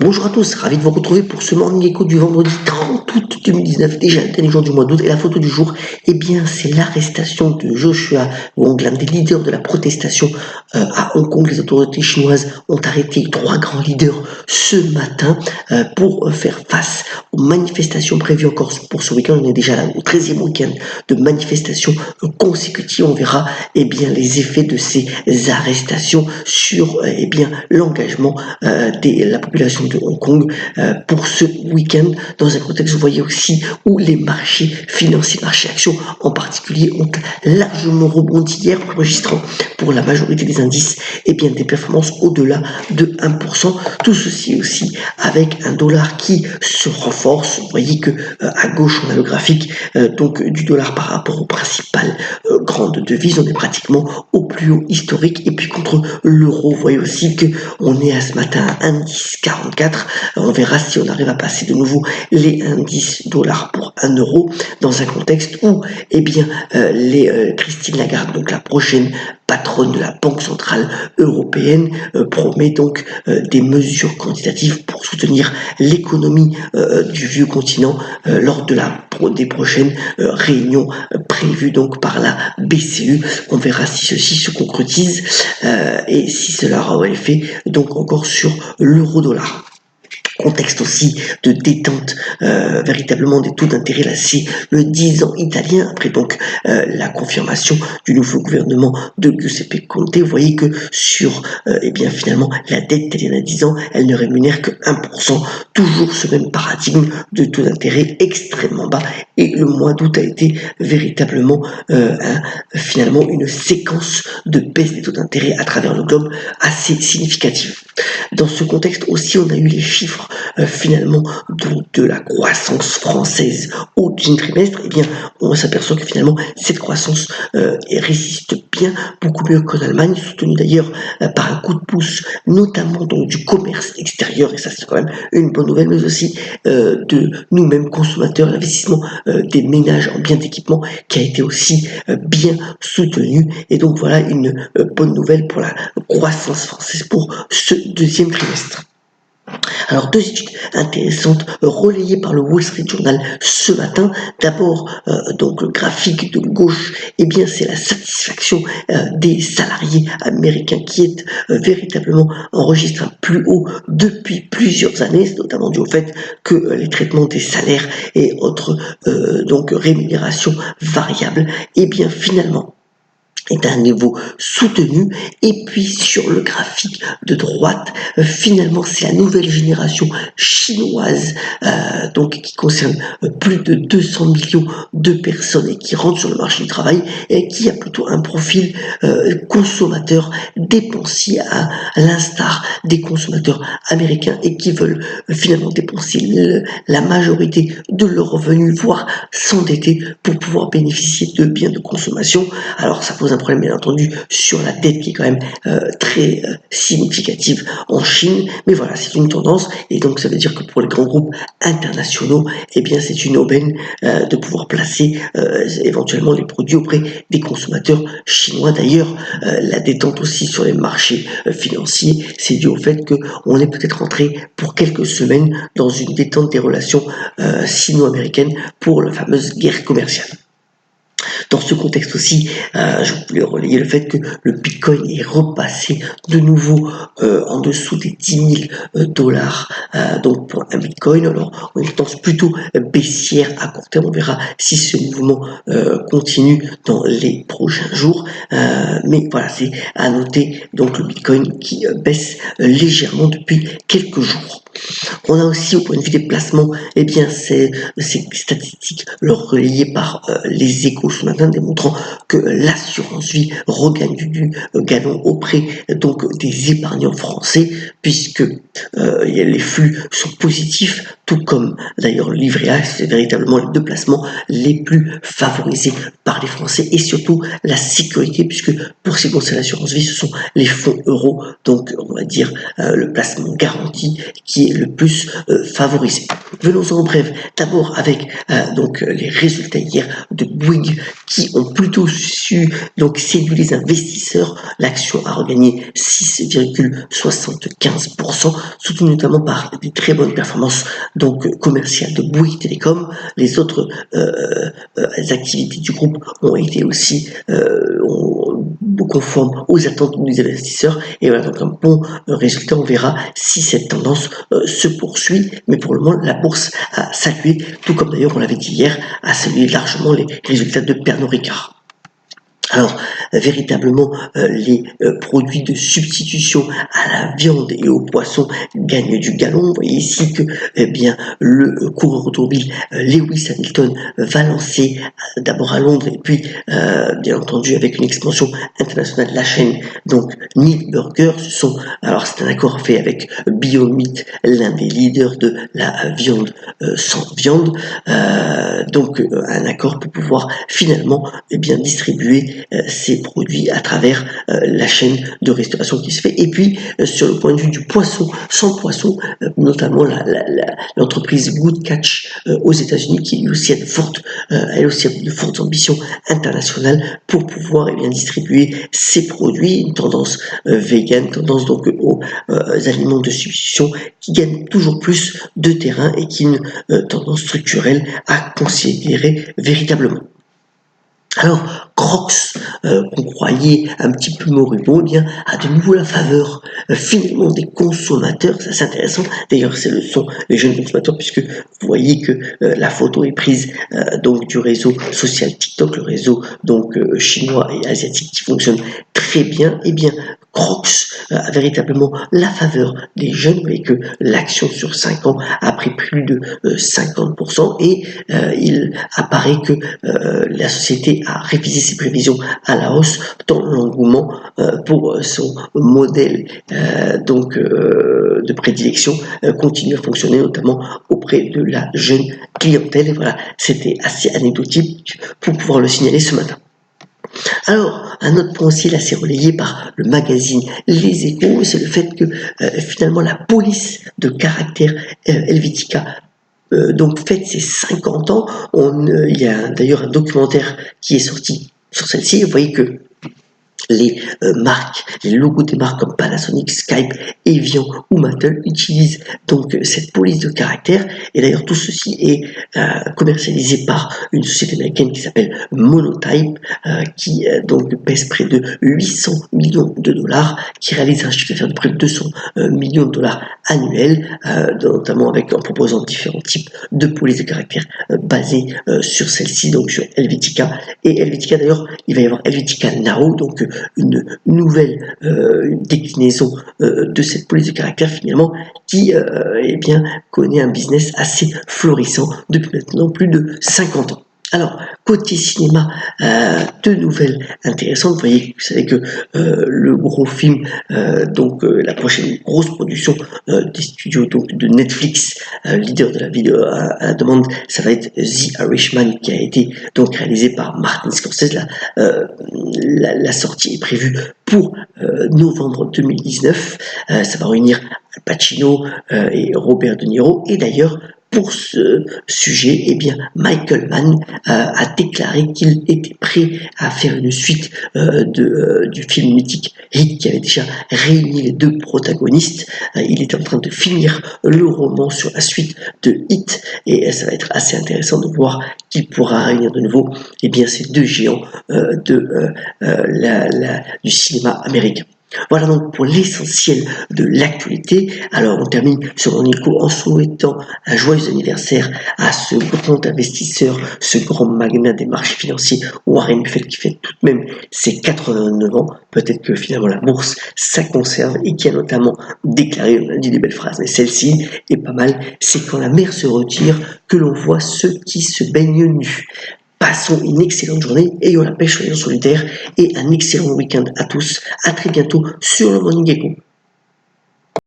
Bonjour à tous, ravi de vous retrouver pour ce Morning Echo du vendredi 30 août 2019, déjà le dernier jour du mois d'août. Et la photo du jour, eh bien, c'est l'arrestation de Joshua Wong, l'un des leaders de la protestation à Hong Kong. Les autorités chinoises ont arrêté 3 grands leaders ce matin pour faire face aux manifestations prévues encore pour ce week-end. On est déjà là au 13e week-end de manifestations consécutives. On verra les effets de ces arrestations sur l'engagement de la population de Hong Kong pour ce week-end, dans un contexte, vous voyez aussi, où les marchés financiers, marchés actions en particulier, ont largement rebondi hier, enregistrant pour la majorité des indices des performances au-delà de 1%. Tout ceci aussi avec un dollar qui se renforce. Vous voyez que à gauche, on a le graphique du dollar par rapport aux principales grandes devises. On est pratiquement au plus haut historique. Et puis contre l'euro, vous voyez aussi que on est à ce matin à 1,1044. On verra si on arrive à passer de nouveau les 1,10 dollars pour 1 euro dans un contexte où Christine Lagarde, donc la prochaine patronne de la Banque centrale européenne, promet donc des mesures quantitatives pour soutenir l'économie du vieux continent lors de des prochaines réunions prévues donc par la BCE. On verra si ceci se concrétise et si cela aura effet donc encore sur l'euro-dollar. Contexte aussi de détente véritablement des taux d'intérêt. Là, c'est le 10 ans italien, après donc la confirmation du nouveau gouvernement de Giuseppe Conte. Vous voyez que sur finalement la dette italienne à 10 ans, elle ne rémunère que 1%, toujours ce même paradigme de taux d'intérêt extrêmement bas, et le mois d'août a été véritablement finalement une séquence de baisse des taux d'intérêt à travers le globe assez significative. Dans ce contexte aussi, on a eu les chiffres finalement de la croissance française au deuxième trimestre. On s'aperçoit que finalement cette croissance résiste bien, beaucoup mieux qu'en Allemagne, soutenue d'ailleurs par un coup de pouce, notamment donc du commerce extérieur, et ça c'est quand même une bonne nouvelle, mais aussi de nous-mêmes consommateurs, l'investissement des ménages en biens d'équipement qui a été aussi bien soutenu. Et donc voilà une bonne nouvelle pour la croissance française pour ce deuxième trimestre. Alors, deux études intéressantes relayées par le Wall Street Journal ce matin. D'abord, donc le graphique de gauche, c'est la satisfaction des salariés américains qui est véritablement enregistré plus haut depuis plusieurs années. C'est notamment dû au fait que les traitements des salaires et autres rémunérations variables, finalement est à un niveau soutenu. Et puis sur le graphique de droite, finalement c'est la nouvelle génération chinoise qui concerne plus de 200 millions de personnes et qui rentrent sur le marché du travail et qui a plutôt un profil consommateur dépensier à l'instar des consommateurs américains et qui veulent finalement dépenser la majorité de leurs revenus, voire s'endetter pour pouvoir bénéficier de biens de consommation. Alors ça pose un problème bien entendu sur la dette qui est quand même très significative en Chine, mais voilà, c'est une tendance. Et donc ça veut dire que pour les grands groupes internationaux, c'est une aubaine de pouvoir placer éventuellement les produits auprès des consommateurs chinois. D'ailleurs, la détente aussi sur les marchés financiers, c'est dû au fait qu'on est peut-être entré pour quelques semaines dans une détente des relations sino-américaines pour la fameuse guerre commerciale. Dans ce contexte aussi, je voulais relayer le fait que le Bitcoin est repassé de nouveau en dessous des 10 000 dollars donc pour un Bitcoin. Alors, on est tendance plutôt baissière à court terme. On verra si ce mouvement continue dans les prochains jours. Mais voilà, c'est à noter donc le Bitcoin qui baisse légèrement depuis quelques jours. On a aussi, au point de vue des placements, ces statistiques relayées par les Échos ce matin, démontrant que l'assurance vie regagne du galon auprès donc des épargnants français, puisque les flux sont positifs, tout comme d'ailleurs le livret A. C'est véritablement les deux placements les plus favorisés par les Français, et surtout la sécurité, puisque pour ce qui concerne l'assurance vie, ce sont les fonds euros, donc on va dire le placement garanti qui qui est le plus favorisé. Venons-en en bref, d'abord avec donc les résultats hier de Bouygues qui ont plutôt su donc séduire les investisseurs. L'action a regagné 6,75%, soutenu notamment par des très bonnes performances donc commerciales de Bouygues Télécom. Les autres activités du groupe ont été aussi conformes aux attentes des investisseurs. Et voilà, donc un bon résultat. On verra si cette tendance se poursuit. Mais pour le moment, la bourse a salué, tout comme d'ailleurs on l'avait dit hier, a salué largement les résultats de Pernod Ricard. Alors, véritablement, les produits de substitution à la viande et au poisson gagnent du galon. Vous voyez ici que le coureur automobile Lewis Hamilton va lancer d'abord à Londres et puis, bien entendu, avec une expansion internationale de la chaîne, donc Meat Burger. Alors c'est un accord fait avec Beyond Meat, l'un des leaders de la viande sans viande. Donc un accord pour pouvoir finalement distribuer ces produits à travers la chaîne de restauration qui se fait. Et puis sur le point de vue du poisson, sans poisson, notamment l'entreprise Good Catch aux États-Unis qui aussi a elle aussi a de fortes ambitions internationales pour pouvoir distribuer ces produits, une tendance vegan, tendance donc aux aliments de substitution qui gagne toujours plus de terrain et qui est une tendance structurelle à considérer véritablement. Alors, Crocs, qu'on croyait un petit peu moribond, a de nouveau la faveur finalement des consommateurs. Ça, c'est intéressant. D'ailleurs, sont les jeunes consommateurs, puisque vous voyez que la photo est prise donc du réseau social TikTok, le réseau donc chinois et asiatique qui fonctionne très bien. Eh bien, Crocs a véritablement la faveur des jeunes. Vous voyez que l'action sur 5 ans a pris plus de 50% et il apparaît que la société a révisé ses prévisions à la hausse tant l'engouement pour son modèle de prédilection continue à fonctionner notamment auprès de la jeune clientèle. Et voilà, c'était assez anecdotique pour pouvoir le signaler ce matin. Alors, un autre point aussi, là, c'est relayé par le magazine Les Échos, c'est le fait que finalement la police de caractère Helvetica donc fête ses 50 ans. Il y a d'ailleurs un documentaire qui est sorti sur celle-ci. Vous voyez que les marques, les logos des marques comme Panasonic, Skype, Evian ou Mattel utilisent donc cette police de caractère. Et d'ailleurs, tout ceci est commercialisé par une société américaine qui s'appelle Monotype, qui donc pèse près de 800 millions de dollars, qui réalise un chiffre d'affaires de près de 200 millions de dollars annuels, notamment en proposant différents types de polices de caractère basées sur celle-ci, donc sur Helvetica. Et Helvetica, d'ailleurs, il va y avoir Helvetica Now, donc une nouvelle déclinaison de cette police de caractère finalement qui connaît un business assez florissant depuis maintenant plus de 50 ans. Alors, côté cinéma, deux nouvelles intéressantes. Vous savez que le gros film, la prochaine grosse production des studios donc de Netflix, leader de la vidéo à la demande, ça va être The Irishman, qui a été donc réalisé par Martin Scorsese. La sortie est prévue pour novembre 2019. Ça va réunir Al Pacino et Robert De Niro. Et d'ailleurs, pour ce sujet, Michael Mann a déclaré qu'il était prêt à faire une suite du film mythique Heat qui avait déjà réuni les deux protagonistes. Il est en train de finir le roman sur la suite de Heat et ça va être assez intéressant de voir qu'il pourra réunir de nouveau ces deux géants du cinéma américain. Voilà donc pour l'essentiel de l'actualité. Alors on termine sur mon écho en souhaitant un joyeux anniversaire à ce grand investisseur, ce grand magnat des marchés financiers, Warren Buffett, qui fait tout de même ses 89 ans. Peut-être que finalement la bourse, ça conserve, et qui a notamment déclaré, on a dit des belles phrases, mais celle-ci est pas mal, c'est quand la mer se retire que l'on voit ceux qui se baignent nus. Passons une excellente journée, ayons la pêche, soyons solitaires, et un excellent week-end à tous. À très bientôt sur le Morning Echo.